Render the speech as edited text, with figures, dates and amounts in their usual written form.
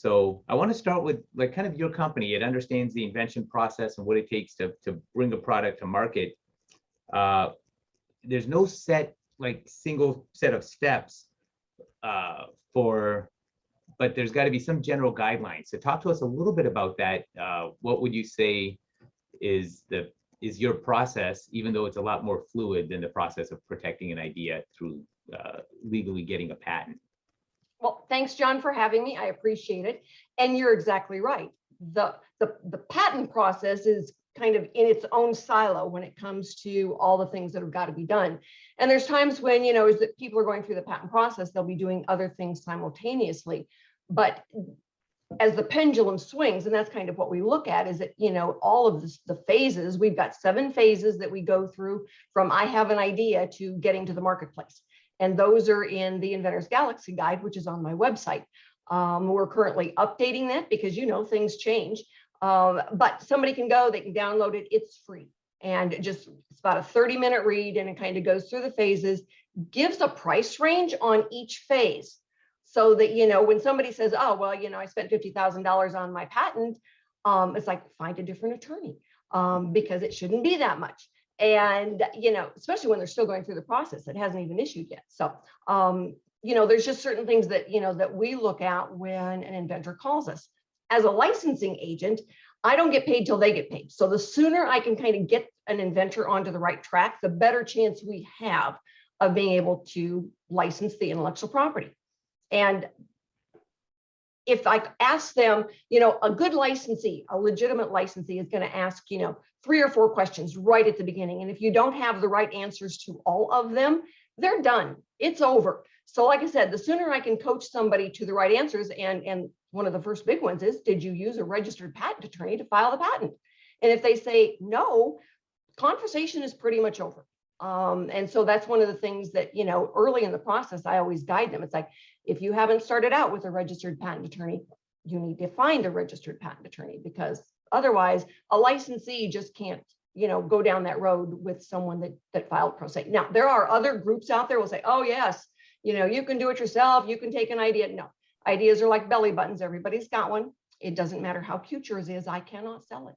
So I want to start with like kind of your company. It understands the invention process and what it takes to bring a product to market. There's no set like single set of steps but there's got to be some general guidelines. So talk to us a little bit about that. What would you say is your process, even though it's a lot more fluid than the process of protecting an idea through legally getting a patent? Well, thanks, John, for having me. I appreciate it. And you're exactly right. The patent process is kind of in its own silo when it comes to all the things that have got to be done. And there's times when, as that people are going through the patent process, they'll be doing other things simultaneously. But as the pendulum swings, and that's kind of what we look at, is that, all of the phases, we've got 7 phases that we go through from I have an idea to getting to the marketplace. And those are in the Inventor's Galaxy Guide, which is on my website. We're currently updating that because, things change. But somebody can go, they can download it, it's free. And it's about a 30-minute read, and it kind of goes through the phases, gives a price range on each phase. So that, when somebody says, oh, well, I spent $50,000 on my patent, it's like, find a different attorney because it shouldn't be that much. And, especially when they're still going through the process, it hasn't even issued yet. So, there's just certain things that, that we look at when an inventor calls us. As a licensing agent, I don't get paid till they get paid. So the sooner I can kind of get an inventor onto the right track, the better chance we have of being able to license the intellectual property. And if I ask them, a good licensee, a legitimate licensee is going to ask, 3 or 4 questions right at the beginning. And if you don't have the right answers to all of them, they're done. It's over. So like I said, the sooner I can coach somebody to the right answers, and one of the first big ones is, did you use a registered patent attorney to file the patent? And if they say no, conversation is pretty much over. And so that's one of the things that, early in the process, I always guide them. It's like, if you haven't started out with a registered patent attorney, you need to find a registered patent attorney, because otherwise a licensee just can't, go down that road with someone that filed pro se. Now, there are other groups out there who will say, oh, yes, you can do it yourself. You can take an idea. No, ideas are like belly buttons. Everybody's got one. It doesn't matter how cute yours is. I cannot sell it.